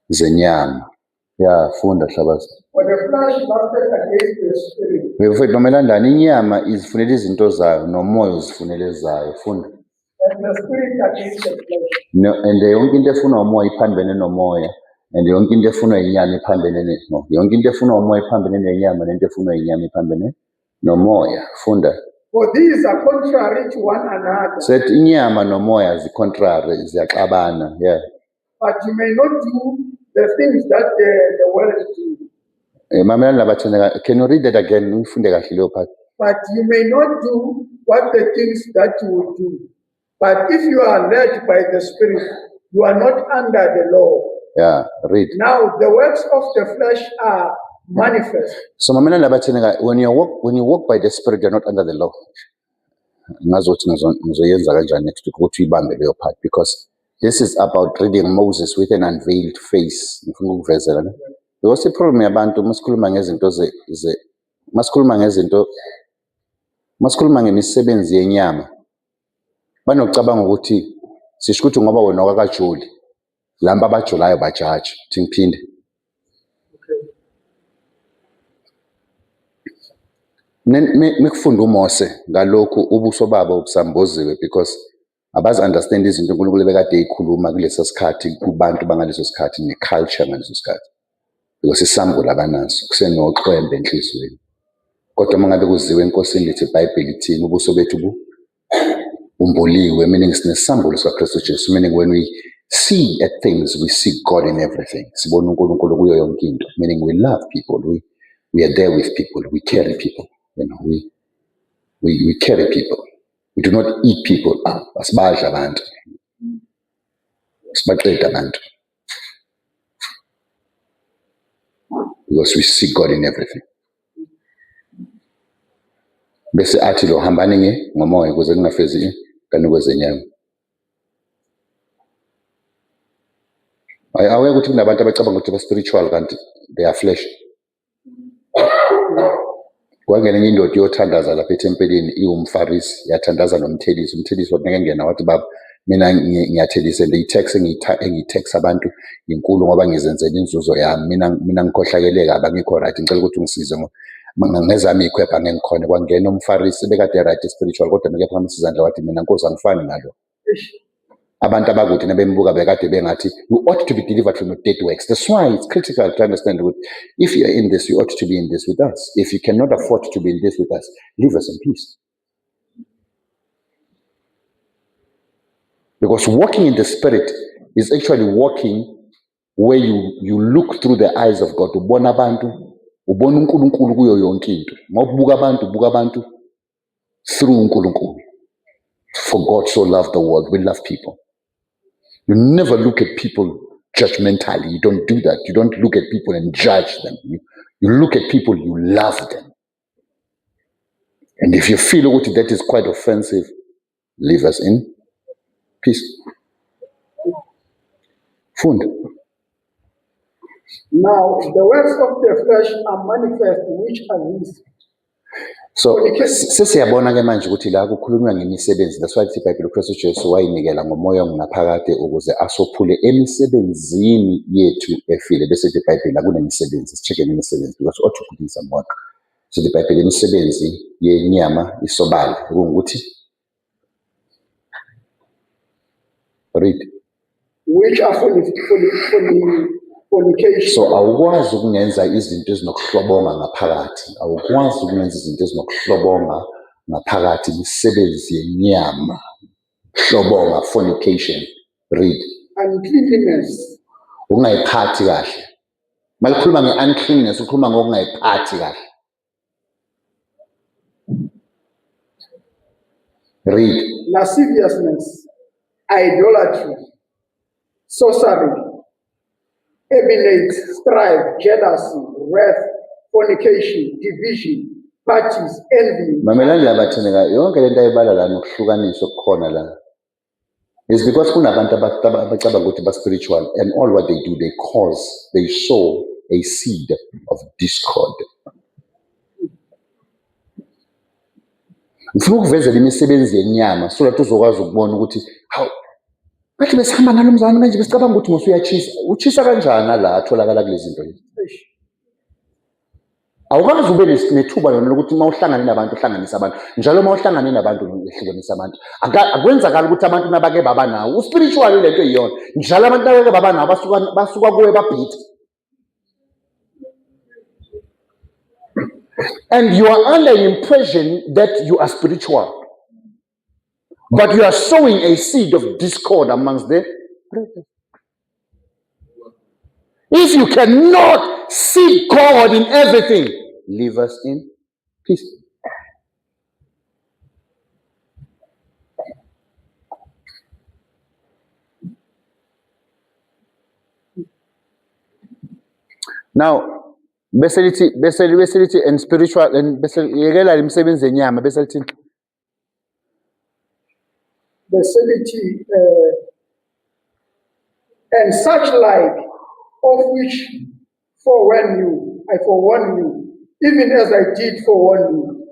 zenyama. Ya funda hlabazi. For the flesh lusteth against the Spirit. Befethu mamelandani inyama izifunela izinto zayo nomoya uzifunela ezayo. Funda. And the Spirit against the flesh. And yonke into efuna umoya iphambene nomoya. And yonke into efuna inyama iphambene no. Yonke into efuna umoya iphambene nenyama nento efuna inyama iphambene nomoya. Funda. For these are contrary to one another. Set inyama nomoya zi-contrary, ziyaxabana. Yeah. But you may not do the things that the world do. Mamelani labathandekayo, can you read that again? Uyifunde kahle leyo part. But you may not do what the things that you would do. But if you are led by the Spirit, you are not under the law. Yeah, read. Now the works of the flesh are manifest. So mamelani labathandekayo, when you walk by the Spirit, you're not under the law. Ngazothi ngizoyenza kanjani next week ukuthi uyibambe leyo part, because this is about reading Moses with an unveiled face. Ngifuna ukuvezela ne. Because iproblem yabantu masikhuluma ngemisebenzi yenyama. Banokucabanga ukuthi sisho ukuthi ngoba wena wakakajoli lamba abajolayo bajaji. Ngiphinde. Mekufunda uMose ngalokhu ubuso babo obusamboziwe because abazi understand izinto uNkulunkulu bekade eyikhuluma kulesa sikhathi kubantu bangaleso sikhathi neculture ngaleso sikhathi. Because isambulo abanaso kusenoxwembe enhlizweni. Kodwa mangabe kuziwe enkosini lithi iBhayibheli ithini ubuso bethu umbuliwe, meaning sinesambulo sikaKristu Jesu, meaning when we see at things we see God in everything. Sibona uNkulunkulu kuyo yonke into, meaning we love people, we are there with people, we carry people, you know, we carry people. We do not eat people up. Asibadla abantu. Sibaqeda abantu. Because we see God in everything. Bese athi lo hambani ngomoya ukuze ningafezi inkanuko zenyama. Aweke ukuthi kunabantu abacabanga ukuthi ba spiritual kanti they are flesh. kwangena enye indoda iyothandaza lapha ethempelini iwumfarisi yathandaza nomthelisi. Umthelisi wathi ngengena wathi, baba mina ngiyathelisa and i-tax engiyi-tax abantu inkulu ngoba ngizenzela inzuzo yami, mina ngikhohlakele kabi, angikho right, ngicela ukuthi ungisize ngezami ikhwepha ngengikhona. Kwangena umfarisi bekade right spiritual kodwa bekephakamisa izandla wathi mina Nkosi angifani nalo. Abantu abakude nabembuka bekade bengathi you ought to be delivered from your dead works. That's why it's critical to understand that if you're in this, you ought to be in this with us. If you cannot afford to be in this with us, leave us in peace. Because walking in the spirit is actually walking where you look through the eyes of God. Ubona abantu, ubona uNkulunkulu kuyo yonke into. Mawubuka abantu, ubuka abantu through uNkulunkulu. For God so loved the world, we love people. You never look at people judgmentally. You don't do that. You don't look at people and judge them. You look at people, you love them. And if you feel that is quite offensive, leave us in peace. Fund. Now, the works of the flesh are manifest, which are these. So sesiyabona ke manje ukuthi la kukhulunywa ngemisebenzi. That's why ithi iBhayibheli uKristu Jesu wayinikela ngomoya ongunaphakade ukuze asophule emisebenzini yethu efile. Bese ithi iBhayibheli kunemisebenzi. Sicheke imisebenzi because ought to put in some work. So the iBhayibheli imisebenzi yenyama isobala kungukuthi read. Which are fornication. So awukwazi ukungenza izinto ezinokuhlobonga ngaphakathi. Awukwazi ukungenza izinto ezinokuhlobonga ngaphakathi, imisebenzi yenyama. Hlobonga, fornication. Read. Uncleanness. Ungayiphathi kahle. Malikhuluma nge-uncleanness, ukhuluma ngokungayiphathi kahle. Read. Lasciviousness, idolatry, sorcery, ebullience, strife, jealousy, wrath, fornication, division, parties, envy. Mamelani labatheneka yonke lento ayibala la nokuhlukaniswa okukhona la. It's because kunabantu abacabanga ukuthi ba spiritual and all what they do, they sow a seed of discord. Ngifuna ukuvezela imisebenzi yenyama so that uzokwazi ukubona ukuthi how bathi besihamba nalo mzana manje besicabanga ukuthi ngosuyachisa. Uchisa kanjani la atholakala kulezi zinto lezi? Awukazi ube nethuba lona lokuthi mawuhlangane nabantu uhlanganisa abantu. Njalo mawuhlangane nabantu uhlukanisa abantu. Akwenzakala ukuthi abantu nabake baba nawo. Uspiritual lento iyona. Njalo abantu nabake baba nawo basuka kuwe babhitha. And you are under an impression that you are spiritual. But you are sowing a seed of discord amongst the brethren. If you cannot seek God in everything, leave us in peace. Now, beseliti and spiritual and yekela imisebenzi yenyama beseliti. Beseliti and such like, of which I forewarn you, even as I did forewarn you,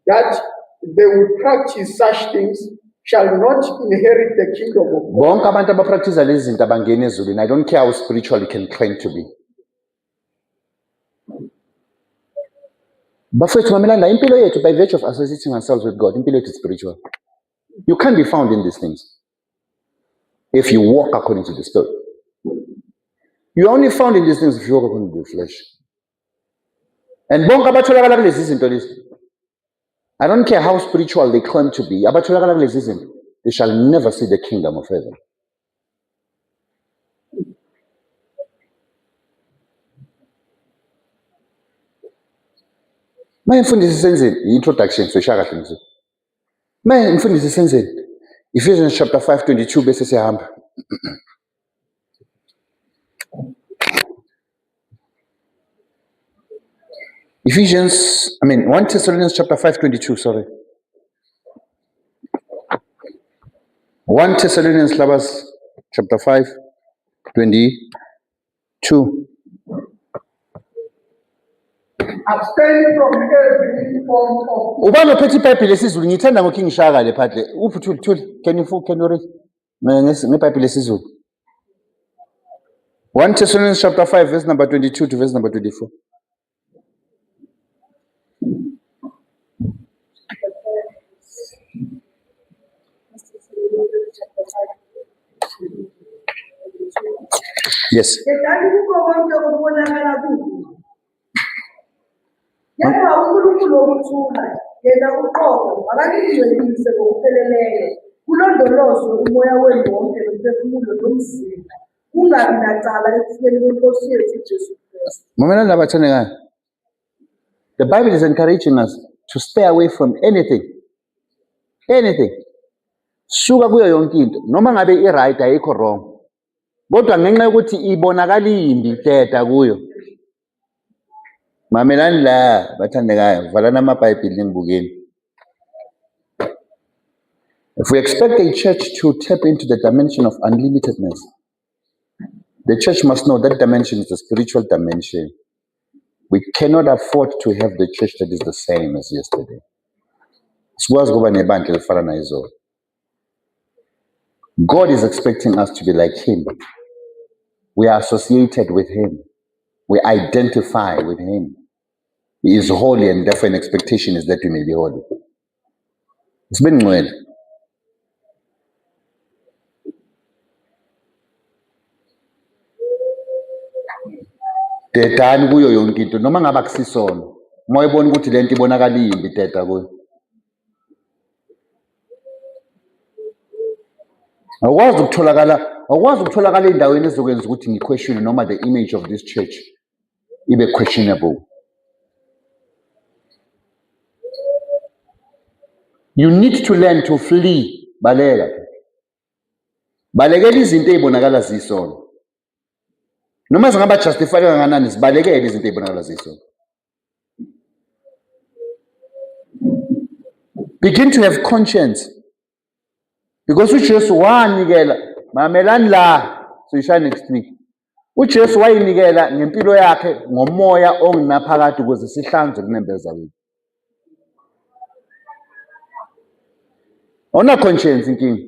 that they will practice such things shall not inherit the kingdom of God. Bonke abantu abapractice lezi zinto abangena ezulwini. I don't care how spiritual you can claim to be. Bafethu mamelanda impilo yethu by virtue of associating ourselves with God, impilo yethu is spiritual. You can't be found in these things if you walk according to the Spirit. You are only found in these things if you walk according to the flesh. And bonke abatholakala kulezi zinto lezi, I don't care how spiritual they claim to be, abatholakala kulezi zinto, they shall never see the kingdom of heaven. Mfundisi senzeni introduction soshaka kahle nje. Mfundisi senzeni Ephesians chapter 5:22 bese siyahamba. Ephesians, 1 Thessalonians chapter 5:22, sorry. 1 Thessalonians lovers chapter 5:22. Abstain from every form of Ubani ophethe iBhayibheli lesizulu ngithanda ngoKing Shaka le part le. Thuli, can you read? Ngebhayibheli lesizulu. 1 Thessalonians chapter 5 verse number 22 to verse number 24. Yes. Yedlani kukho konke okubonakala kubi. Yedwa uNkulunkulu wokuthula, yena uqobo, akangizwelise ngokupheleleyo, kulondolozwe umoya wenu wonke nomphefumulo nomzimba, kungabi nacala ekufeni kweNkosi yethu uJesu Kristu. Mamela labathandekayo. The Bible is encouraging us to stay away from anything. Anything. Suka kuyo yonke into. Noma ngabe i-right ayikho wrong. Kodwa ngenxa yokuthi ibonakala imbi teta kuyo. Mamelani la bathandekayo, valana amaBhayibheli ningibukeni. If we expect a church to tap into the dimension of unlimitedness, the church must know that dimension is a spiritual dimension. We cannot afford to have the church that is the same as yesterday. Sikwazi kuba nebandla elifana nayizolo. God is expecting us to be like Him. We are associated with Him. We identify with Him. He is holy, and therefore an expectation is that we may be holy. It's been ngcwele. Dedani kuyo yonke into noma ngabe akusisona. Uma uyibona ukuthi lento ibonakala imbi deda kuyo. Awukwazi ukutholakala endaweni ezokwenza ukuthi ngiquestion noma the image of this church ibe questionable. You need to learn to flee. Baleka. Balekela izinto ezibonakala zisona. Noma zingaba justify kangakanani zibalekele izinto ezibonakala zisona. Begin to have conscience. Because uJesu wanikela, mamelani la, so you shall next week. uJesu wayinikela ngempilo yakhe ngomoya ongunaphakade ukuze sihlanzwe kunembeza wethu. Awuna conscience inkinga.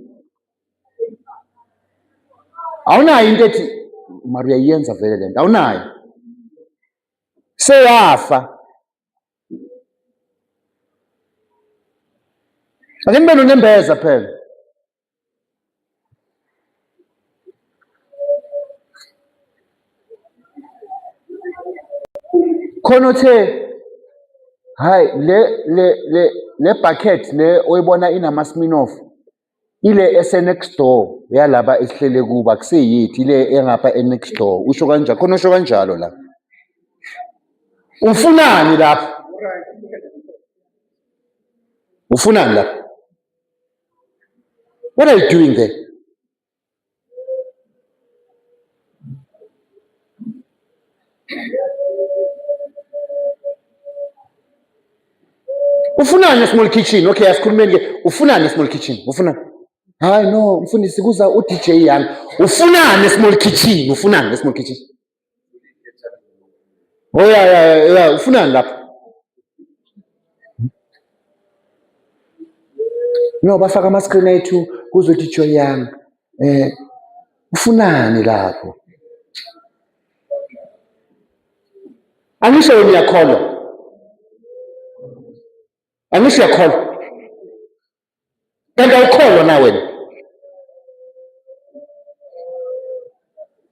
Awunayo into ethi Maria yenza vele lento. Awunayo. Seyafa. Akenibe nonembeza phela. Khona uthe hayi le bucket le oyibona inama Smirnoff ile ese next door yalaba esihlele kuba kuseyithi ile engapha next door usho kanjalo khona usho kanjalo la ufunani lapha ufunani lapha what are you doing there ufunani small kitchen okay asikhulumeni ke ufunani small kitchen ufunani hayi no mfundisi kuza uDJ yami ufunani small kitchen ufunani small kitchen oh ya ufunani lapha no bafaka ama screen ethu kuza uDJ yami ufunani lapho angisho ngiyakholwa angisho yakholwa kanti awukholwa na wena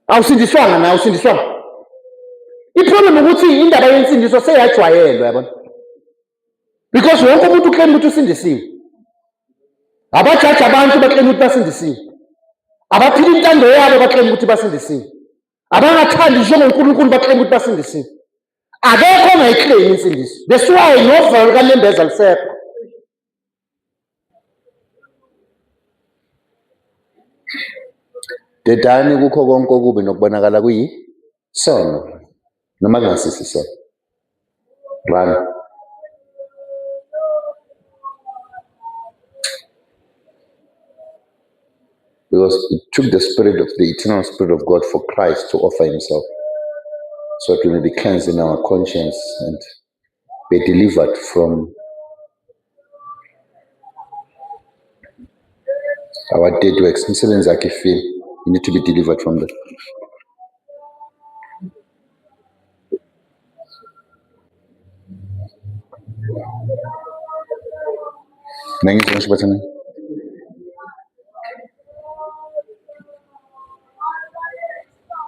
awusindiswanga na usindiswanga iproblem ukuthi indaba yensindiso seyajwayelwa yabona because wonke umuntu uclaim ukuthi usindisiwe abajaji abantu baclaim ukuthi basindisiwe abaphila intando yabo baclaim ukuthi basindisiwe abangathandi njengoNkulunkulu baclaim ukuthi basindisiwe akekho ongayiclaim insindiso that's why novalo kaNembeza lisekho dedani kukho konke okubi nokubonakala kuyisono noma kungasisi sono run because it took the eternal spirit of God for Christ to offer himself so that we may be cleansed in our conscience and be delivered from our dead works. Imisebenzi yakhe ifile. You need to be delivered from that. Nangizwa ngisho bathini?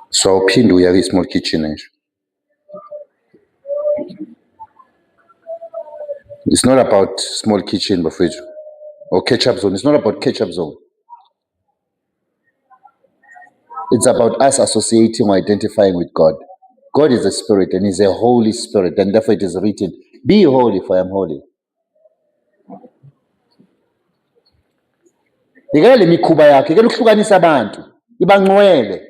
So uphinde uya kwi-small kitchen nje. It's not about small kitchen bafethu or ketchup zone. It's not about ketchup zone. It's about us associating or identifying with God. God is a spirit and He's a Holy Spirit, and therefore it is written, "Be holy, for I am holy." Yekela le mikhuba yakhe, yekela ukuhlukanisa abantu, ibangcwele.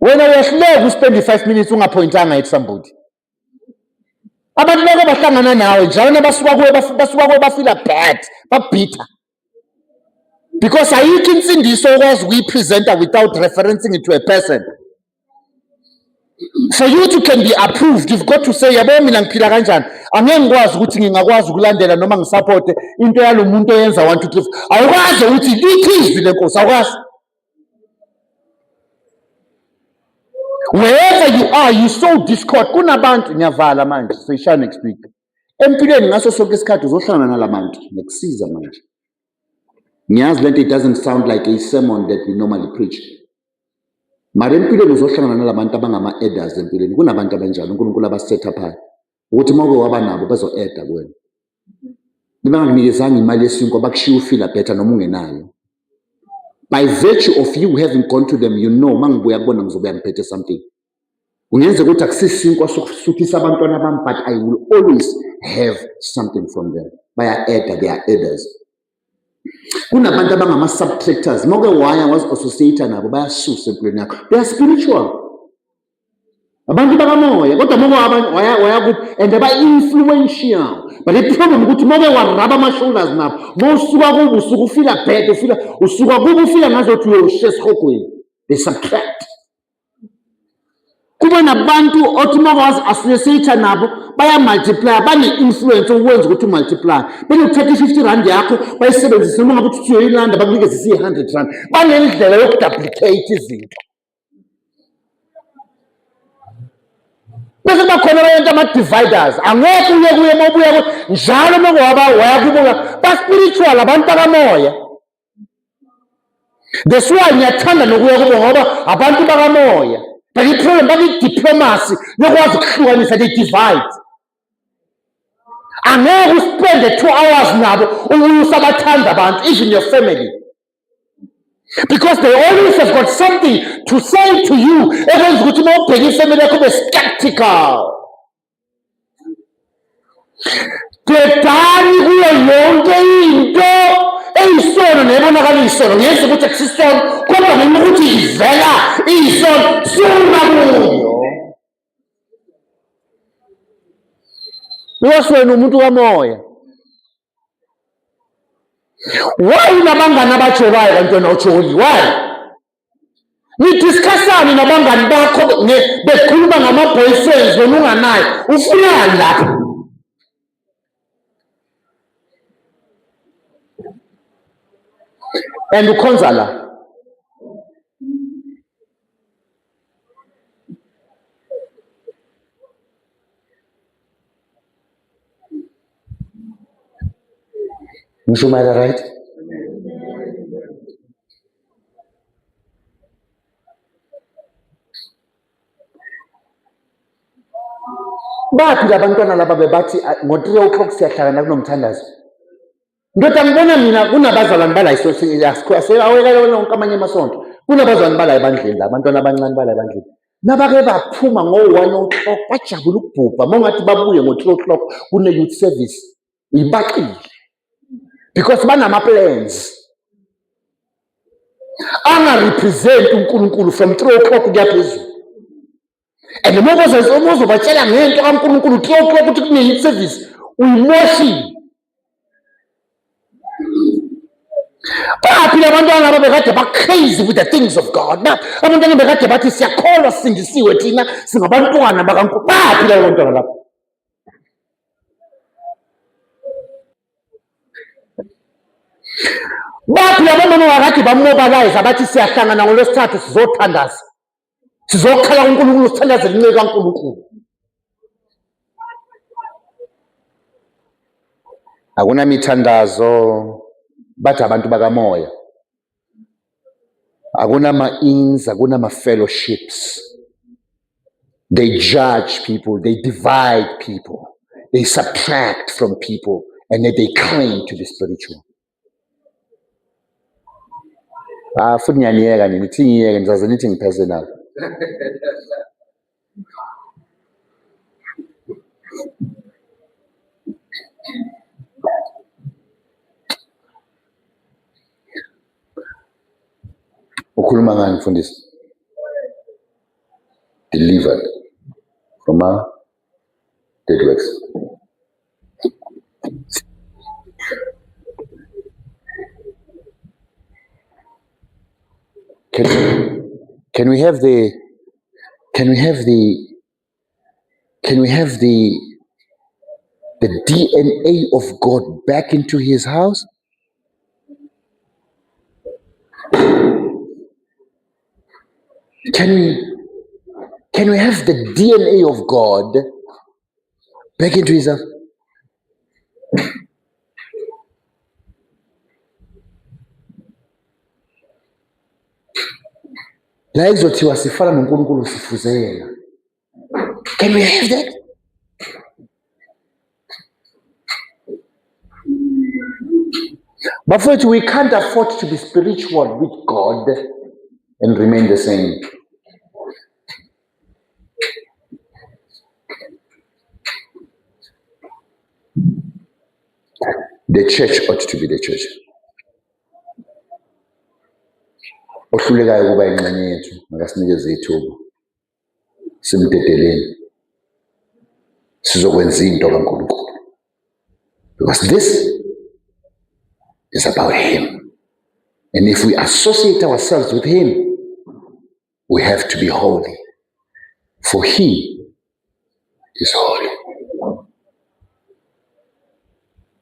Wena uyahleka uspend 5 minutes ungaphointanga at somebody. Abantu bake bahlangana nawe njalo basuka kuwe bafila bad, babhitter. Because ayikho insindiso okwazi ukuyipresenta without referencing it to a person. For you to can be approved, you've got to say, yabo mina ngiphila kanjani. Angeke ngikwazi ukuthi ngingakwazi ukulandela noma ngisupport into yalo muntu oyenza 1 2 3. Awukwazi ukuthi likhizwi lenkosi, awukwazi. Wherever you are, you sow discord. Kunabantu ngiyavala manje, seyishaya next week. Empilweni ngaso sonke isikhathi uzohlangana nalabantu, nekusiza manje. Ngiyazi lento, it doesn't sound like a sermon that we normally preach. Mara empilweni uzohlangana nalabantu abangama-aiders empilweni. Kunabantu abanjalo, uNkulunkulu abaset apha ukuthi uma waba nabo bazo-aida kuwena. Bangakunikezanga imali yesinkwa bakushiya ufila better noma ungenayo. By virtue of you having gone to them, you know, mangibuya kubona ngizobuya ngiphethe something. Ungenze ukuthi akusisinkwa sokusuthisa abantwana bami, but I will always have something from them. Baya-aida, they are aiders. Kunabantu abangama-subtractors, mawuke waya wazi-associate nabo bayasusa empilweni yakho. They are spiritual. Abantu bakamoya, kodwa mawuke waya kuphi and ba-influential. But the problem ukuthi mawuke waraba ama-shoulders nabo, mawusuka kubo usuka ufila bad, usuka kubo ufila ngazothi uyoshiya esihogweni. They subtract. Kuba nabantu othi mawuke wazi-associate nabo baya-multiply, bane-influence ukwenza ukuthi umultiply. Benokuthatha i-50 rand yakho bayisebenzise noma ngabe uthi uyoyilanda bakunikeze i-100 rand. Banendlela yokuduplicate izinto. Bese bakhona abantu ama-dividers. Angeke uye kuye mawubuya njalo mawuke waya kubo ba-spiritual, abantu bakamoya. That's why ngiyathanda nokuya kubo ngoba abantu bakamoya. But the problem bane-diplomacy yokwazi ukuhlukanisa, they divide. Angeke uspende 2 hours nabo usabathanda abantu, even your family. Because they always have got something to say to you. Ekwenza ukuthi uma ubheka ifamily yakho ube skeptical. Dedani kuyo yonke into eyisono nebonakala iyisono. Ngenza ukuthi akusisono, kodwa ngenxa ukuthi ivela iyisono, suma kuyo. Because wena umuntu kamoya. Why unabangani abajobayo bantwana ojoli? Why? Nidiscussani nabangani bakho bekhuluma ngama-boyfriends wena unganayo. Ufunani lapha? And ukhonza la. Ngisho mala right? Bathi labantwana laba bebathi ngo-3 o'clock siyahlangana kunomthandazo. Ndoda ngibona mina kunabazalwane bala awekele wonke amanye amasonto. Kunabazalwane bala ebandleni la, abantwana abancane bala ebandleni. Nabake baphuma ngo-1 o'clock bajabula ukubhubha. Mongathi babuye ngo-3 o'clock kune-youth service. Ibaqile. Because banama-plans. Anga-represent uNkulunkulu from 3 o'clock kuya phezulu. And uma uzobatshela ngento kaNkulunkulu 3 o'clock ukuthi kune-youth service, uyimoshile. Baphila abantwana laba bekade ba-crazy with the things of God. Abantwana bekade bathi siyakholwa sisindisiwe thina singabantwana bakaNkulunkulu. Baphila abantwana laba. Bathi laba mama wakade bamobilize abathi siyahlangana ngolwesithathu sizothandaza. Sizokhala uNkulunkulu sithandazele inceke kaNkulunkulu. Akunamithandazo bathi abantu bakamoya. Akunama-ins, akunama-fellowships. They judge people, they divide people, they subtract from people, and then they claim to be spiritual. Futhi ngiyaniyeka nini, nithi ngiyeke nizaze nithi ngi-personal. Ukhuluma ngani mfundisi? Delivered from our dead works. Can we have the DNA of God back into his house? Can we have the DNA of God back into his house? La ekuzothiwa sifana noNkulunkulu sifuzela. Can we have that? But we can't afford to be spiritual with God and remain the same. The church ought to be the church. Ohlulekayo kuba ingxenye yethu makasinikeze ithuba simdedeleni sizokwenza into kaNkulunkulu, because this is about him, and if we associate ourselves with him, we have to be holy, for he is holy.